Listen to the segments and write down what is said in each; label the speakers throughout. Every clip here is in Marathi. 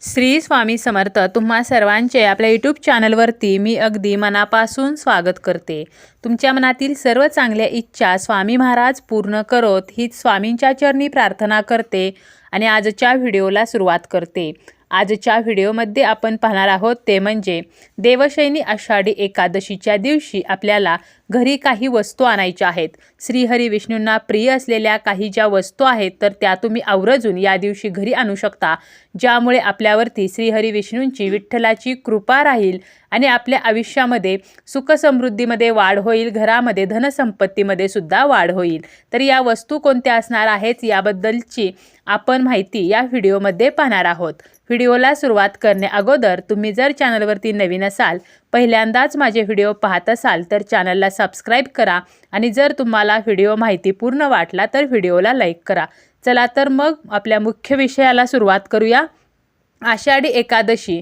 Speaker 1: श्री स्वामी समर्थ तुम्हा सर्वांचे आपल्या यूट्यूब चॅनलवरती मी अगदी मनापासून स्वागत करते। तुमच्या मनातील सर्व चांगल्या इच्छा स्वामी महाराज पूर्ण करोत हीच स्वामींच्या चरणी प्रार्थना करते आणि आजच्या व्हिडिओला सुरुवात करते। आजच्या व्हिडिओमध्ये आपण पाहणार आहोत ते म्हणजे देवशयनी आषाढी एकादशीच्या दिवशी आपल्याला घरी काही वस्तू आणायच्या आहेत। श्रीहरी विष्णूंना प्रिय असलेल्या काही ज्या वस्तू आहेत तर त्या तुम्ही आवर्जून या दिवशी घरी आणू शकता, ज्यामुळे आपल्यावरती श्रीहरी विष्णूंची विठ्ठलाची कृपा राहील आणि आपल्या आयुष्यामध्ये सुख समृद्धीमध्ये वाढ होईल, घरामध्ये धनसंपत्तीमध्ये सुद्धा वाढ होईल। तर या वस्तू कोणत्या असणार आहेत याबद्दलची आपण माहिती या व्हिडिओमध्ये पाहणार आहोत। व्हिडिओला सुरुवात करण्या अगोदर तुम्ही जर चॅनलवरती नवीन असाल, पहिल्यांदाच माझे व्हिडिओ पाहत असाल तर चॅनलला सबस्क्राइब करा आणि जर तुम्हाला व्हिडिओ माहितीपूर्ण वाटला तर व्हिडिओला लाईक करा। चला तर मग आपल्या मुख्य विषयाला सुरुवात करूया। आषाढी एकादशी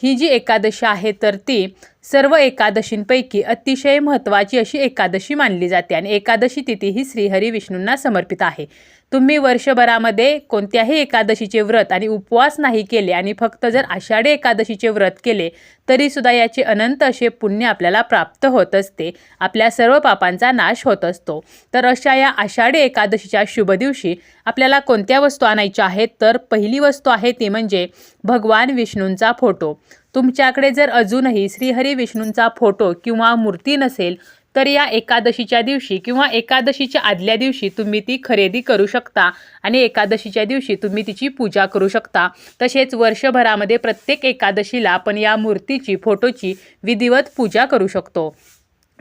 Speaker 1: ही जी एकादशी आहे तर ती सर्व एकादशींपैकी अतिशय महत्त्वाची अशी एकादशी मानली जाते आणि एकादशी तिथी ही श्रीहरी विष्णूंना समर्पित आहे। तुम्ही वर्षभरामध्ये कोणत्याही एकादशीचे व्रत आणि उपवास नाही केले आणि फक्त जर आषाढी एकादशीचे व्रत केले तरी सुद्धा याचे अनंत असे पुण्य आपल्याला प्राप्त होत असते, आपल्या सर्व पापांचा नाश होत असतो। तर अशा या आषाढी एकादशीच्या शुभ दिवशी आपल्याला कोणत्या वस्तू आणायच्या आहेत तर पहिली वस्तू आहे ती म्हणजे भगवान विष्णूंचा फोटो। तुमच्याकडे जर अजूनही श्रीहरी विष्णूंचा फोटो किंवा मूर्ती नसेल तर या एकादशीच्या दिवशी किंवा एकादशीच्या आदल्या दिवशी तुम्ही ती खरेदी करू शकता आणि एकादशीच्या दिवशी तुम्ही तिची पूजा करू शकता। तसेच वर्षभरामध्ये प्रत्येक एकादशीला आपण या मूर्तीची फोटोची विधिवत पूजा करू शकतो।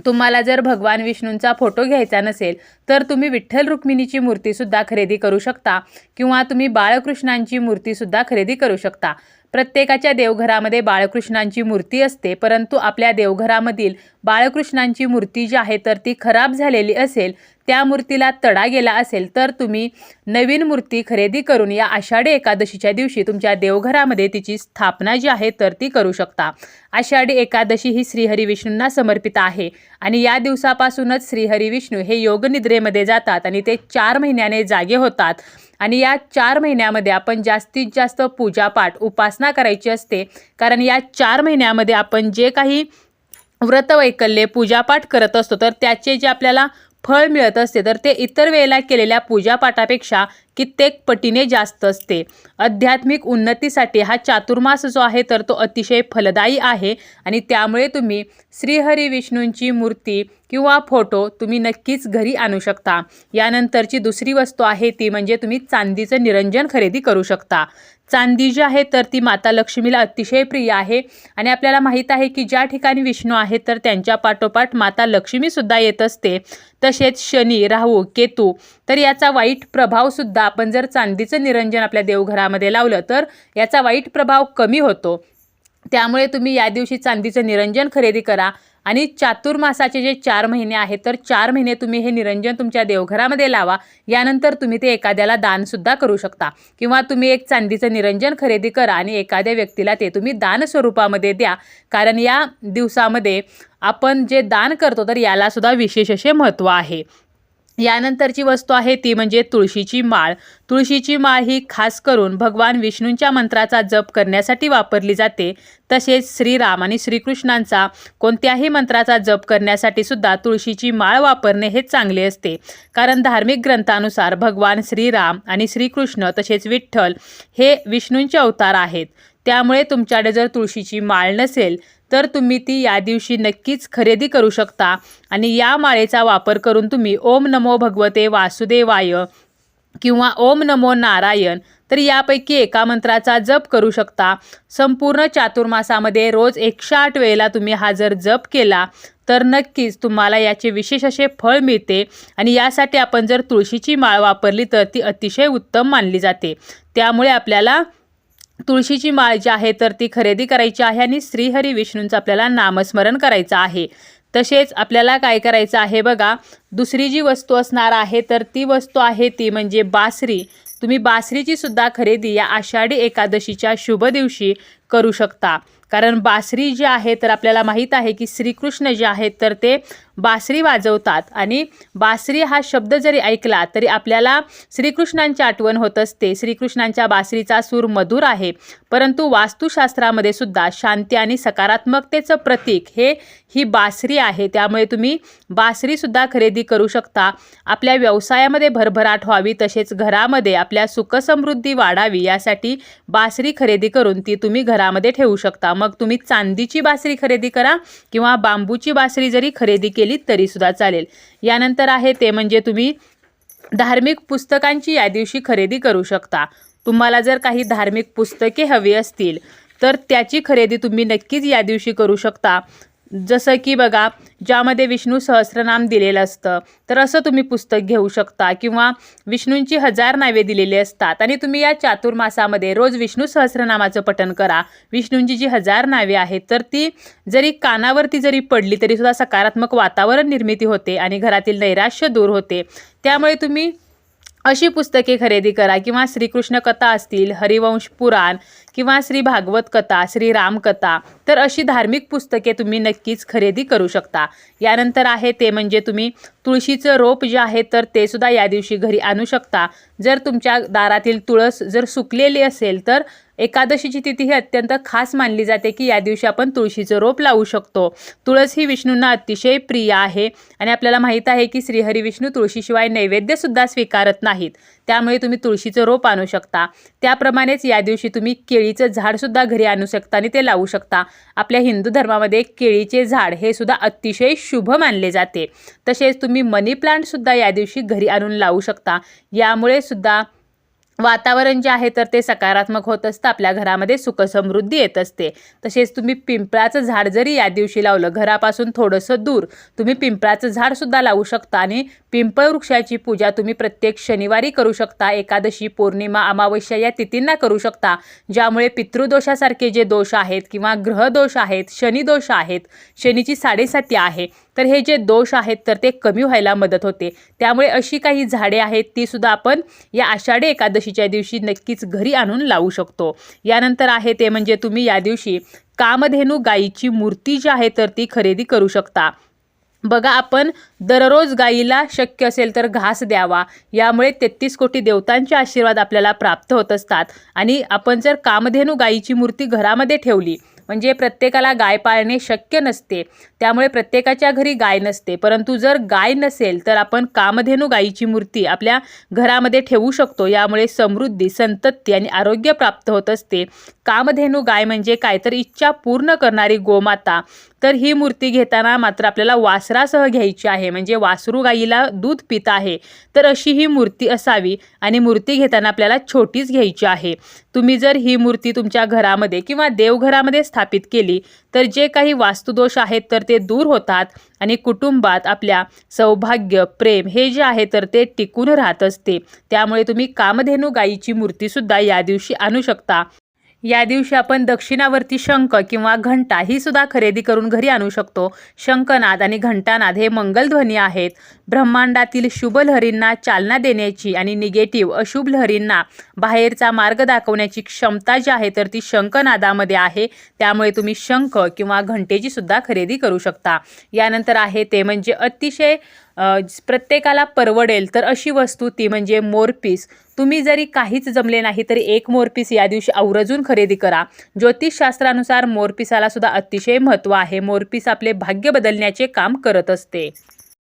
Speaker 1: तुम्हाला जर भगवान विष्णूंचा फोटो घ्यायचा नसेल तर तुम्ही विठ्ठल रुक्मिणीची मूर्तीसुद्धा खरेदी करू शकता किंवा तुम्ही बाळकृष्णांची मूर्तीसुद्धा खरेदी करू शकता। प्रत्येकाच्या देवघरामध्ये बाळकृष्णांची मूर्ती असते, परंतु आपल्या देवघरामधील बाळकृष्णांची मूर्ती जी आहे तर ती खराब झालेली असेल, त्या मूर्तीला तडा गेला असेल तर तुम्ही नवीन मूर्ती खरेदी करून या आषाढी एकादशीच्या दिवशी तुमच्या देवघरामध्ये तिची स्थापना जी आहे तर ती करू शकता। आषाढी एकादशी ही श्रीहरी विष्णूंना समर्पित आहे आणि या दिवसापासूनच श्रीहरी विष्णू हे योगनिद्रेमध्ये जातात आणि ते 4 महिन्याने जागे होतात आणि या 4 महिन्यामध्ये आपण जास्तीत जास्त पूजापाठ उपासना करायची असते, कारण या 4 महिन्यामध्ये आपण जे काही व्रतवैकल्ये पूजापाठ करत असतो तर त्याचे जे आपल्याला फळ मिळत असते तर ते इतर वेळेला केलेल्या पूजापाठापेक्षा कित्येक पटीने जास्त असते। आध्यात्मिक उन्नतीसाठी हा चातुर्मास जो आहे तर तो अतिशय फलदायी आहे आणि त्यामुळे तुम्ही श्रीहरी विष्णूंची मूर्ती किंवा फोटो तुम्ही नक्कीच घरी आणू शकता। यानंतरची दुसरी वस्तू आहे ती म्हणजे तुम्ही चांदीचं निरंजन खरेदी करू शकता। चांदी जी आहे तर ती माता लक्ष्मीला अतिशय प्रिय आहे आणि आपल्याला माहीत आहे की ज्या ठिकाणी विष्णू आहेत तर त्यांच्या पाठोपाठ माता लक्ष्मीसुद्धा येत असते। तसेच शनी, राहू, केतू तर याचा वाईट प्रभावसुद्धा आपण जर चांदीचं निरंजन आपल्या देवघरामध्ये लावलं तर याचा वाईट प्रभाव कमी होतो। त्यामुळे तुम्ही या दिवशी चांदीचं निरंजन खरेदी करा आणि चातुर्मासाचे जे 4 महिने आहेत तर 4 महिने तुम्ही हे निरंजन तुमच्या देवघरामध्ये लावा। यानंतर तुम्ही ते एखाद्याला दानसुद्धा करू शकता किंवा तुम्ही एक चांदीचं निरंजन खरेदी करा आणि एखाद्या व्यक्तीला ते तुम्ही दान स्वरूपामध्ये द्या, कारण या दिवसामध्ये आपण जे दान करतो तर याला सुद्धा विशेष असे महत्त्व आहे। यानंतरची वस्तू आहे ती म्हणजे तुळशीची माळ। तुळशीची माळ ही खास करून भगवान विष्णूंच्या मंत्राचा जप करण्यासाठी वापरली जाते। तसेच श्रीराम आणि श्रीकृष्णांचा कोणत्याही मंत्राचा जप करण्यासाठी सुद्धा तुळशीची माळ वापरणे हे चांगले असते, कारण धार्मिक ग्रंथानुसार भगवान श्रीराम आणि श्रीकृष्ण तसेच विठ्ठल हे विष्णूंचे अवतार आहेत। त्यामुळे तुमच्याकडे जर तुळशीची माळ नसेल तर तुम्ही ती या दिवशी नक्कीच खरेदी करू शकता आणि या माळेचा वापर करून तुम्ही ओम नमो भगवते वासुदेवाय किंवा ओम नमो नारायण तर यापैकी एका मंत्राचा जप करू शकता। संपूर्ण चातुर्मासामध्ये रोज 108 वेळेला तुम्ही हा जर जप केला तर नक्कीच तुम्हाला याचे विशेष असे फळ मिळते आणि यासाठी आपण जर तुळशीची माळ वापरली तर ती अतिशय उत्तम मानली जाते। त्यामुळे आपल्याला तुळशीची माळ जी आहे तर ती खरेदी करायची आहे आणि श्रीहरी विष्णूंचं आपल्याला नामस्मरण करायचं आहे। तसेच आपल्याला काय करायचं आहे बघा, दुसरी जी वस्तू असणार आहे तर ती वस्तू आहे ती म्हणजे बासरी। तुम्ही बासरीची सुद्धा खरेदी या आषाढी एकादशीच्या शुभ दिवशी करू शकता, कारण बासरी जी आहे तर आपल्याला माहीत आहे की श्रीकृष्ण जे आहेत तर ते बासरी वाजवतात आणि बासरी हा शब्द जरी ऐकला तरी आपल्याला श्रीकृष्णांची आठवण होत असते। श्रीकृष्णांच्या बासरीचा सूर मधुर आहे, परंतु वास्तुशास्त्रामध्ये सुद्धा शांती आणि सकारात्मकतेचं प्रतीक ही बासरी आहे। त्यामुळे तुम्ही बासरी सुद्धा खरेदी करू शकता। आपल्या व्यवसायामध्ये भरभराट व्हावी तसेच घरामध्ये आपल्या सुखसमृद्धी वाढावी यासाठी बासरी खरेदी करून ती तुम्ही घरामध्ये ठेवू शकता। मग तुम्ही चांदीची बासरी खरेदी करा किंवा बांबूची बासरी जरी खरेदी केली तरी सुद्धा चालेल। यानंतर आहे ते म्हणजे तुम्ही धार्मिक पुस्तकांची या दिवशी खरेदी करू शकता। तुम्हाला जर काही धार्मिक पुस्तके हवी असतील तर त्याची खरेदी तुम्ही नक्कीच या दिवशी करू शकता। जसं की बघा, ज्यामध्ये विष्णू सहस्रनाम दिलेलं असतं तर असं तुम्ही पुस्तक घेऊ शकता किंवा विष्णूंची 1000 नावे दिलेली असतात आणि तुम्ही या चातुर्मासामध्ये रोज विष्णू सहस्रनामाचं पठण करा। विष्णूंची जी 1000 नावे आहेत तर ती जरी कानावरती जरी पडली तरी सुद्धा सकारात्मक वातावरण निर्मिती होते आणि घरातील नैराश्य दूर होते। त्यामुळे तुम्ही अशी पुस्तके खरेदी करा किंवा श्रीकृष्ण कथा असतील, हरिवंश पुराण किंवा श्री भागवत कथा, श्री राम कथा, तर अशी धार्मिक पुस्तके तुम्ही नक्कीच खरेदी करू शकता। यानंतर आहे ते म्हणजे तुम्ही तुळशीचं रोप जे आहे तर ते सुद्धा या दिवशी घरी आणू शकता। जर तुमच्या दारातील तुळस जर सुकलेली असेल तर एकादशीची तिथी ही अत्यंत खास मानली जाते की या दिवशी आपण तुळशीचं रोप लावू शकतो। तुळस ही विष्णूंना अतिशय प्रिय आहे आणि आपल्याला माहीत आहे की श्रीहरी विष्णू तुळशीशिवाय नैवेद्य सुद्धा स्वीकारत नाहीत। त्यामुळे तुम्ही तुळशीचं रोप आणू शकता। त्याप्रमाणेच या दिवशी तुम्ही केळीचं झाड सुद्धा घरी आणू शकता आणि ते लावू शकता। आपल्या हिंदू धर्मामध्ये केळीचे झाड हे सुद्धा अतिशय शुभ मानले जाते। तसेच तुम्ही मनी प्लांट सुद्धा या दिवशी घरी आणून लावू शकता। यामुळे सुद्धा वातावरण जे आहे तर ते सकारात्मक होत असतं, आपल्या घरामध्ये सुखसमृद्धी येत असते। तसेच तुम्ही पिंपळाचं झाड जरी या दिवशी लावलं, घरापासून थोडंसं दूर तुम्ही पिंपळाचं झाड सुद्धा लावू शकता आणि पिंपळ वृक्षाची पूजा तुम्ही प्रत्येक शनिवारी करू शकता। एकादशी, पौर्णिमा, अमावस्या या तिथींना करू शकता, ज्यामुळे पितृदोषासारखे जे दोष आहेत किंवा ग्रहदोष आहेत, शनिदोष आहेत, शनीची 7.5 आहे, तर हे जे दोष आहेत तर ते कमी व्हायला मदत होते। त्यामुळे अशी काही झाडे आहेत ती सुद्धा आपण या आषाढी एकादशीच्या दिवशी नक्कीच घरी आणून लावू शकतो। यानंतर आहे ते म्हणजे तुम्ही या दिवशी कामधेनू गायीची मूर्ती जी आहे तर ती खरेदी करू शकता। बघा, आपण दररोज गायीला शक्य असेल तर घास द्यावा, यामुळे 33 कोटी देवतांचे आशीर्वाद आपल्याला प्राप्त होत असतात। आणि आपण जर कामधेनू गायीची मूर्ती घरामध्ये ठेवली म्हणजे प्रत्येकाला गाय पाळणे शक्य नसते, त्यामुळे प्रत्येकाच्या घरी गाय नसते, परंतु जर गाय नसेल तर आपण कामधेनू गायीची मूर्ती आपल्या घरामध्ये ठेवू शकतो। यामुळे समृद्धी, संतती आणि आरोग्य प्राप्त होत असते। कामधेनू गाय म्हणजे काय तर इच्छा पूर्ण करणारी गोमाता। तर ही मूर्ती घेताना मात्र आपल्याला वासरासह घ्यायची आहे, म्हणजे वासरू गायीला दूध पित आहे तर अशी ही मूर्ती असावी आणि मूर्ती घेताना आपल्याला छोटीच घ्यायची आहे। तुम्ही जर ही मूर्ती तुमच्या घरामध्ये किंवा देवघरामध्ये स्थापित केली तर जे काही वास्तुदोष आहेत तर ते दूर होतात आणि कुटुंबात आपल्या सौभाग्य, प्रेम हे जे आहे तर ते टिकून राहत असते। त्यामुळे तुम्ही कामधेनू गायीची मूर्ती सुद्धा या दिवशी आणू शकता। या दिवशी आपण दक्षिणावर्ती शंख किंवा घंटा ही सुद्धा खरेदी करून घरी आणू शकतो। शंखनाद आणि घंटानाद हे मंगलध्वनी आहेत। ब्रह्मांडातील शुभ लहरींना चालना देण्याची आणि निगेटिव्ह अशुभ लहरींना बाहेरचा मार्ग दाखवण्याची क्षमता जी आहे तर ती शंखनादामध्ये आहे। त्यामुळे तुम्ही शंख किंवा घंटेची सुद्धा खरेदी करू शकता। यानंतर आहे ते म्हणजे अतिशय प्रत्येकाला परवडेल तर अशी वस्तू ती म्हणजे मोरपीस। तुम्ही जरी काहीच जमले नाही तरी एक मोरपीस या दिवशी आवर्जून खरेदी करा। ज्योतिषशास्त्रानुसार मोरपिसाला सुद्धा अतिशय महत्त्व आहे। मोरपीस आपले भाग्य बदलण्याचे काम करत असते।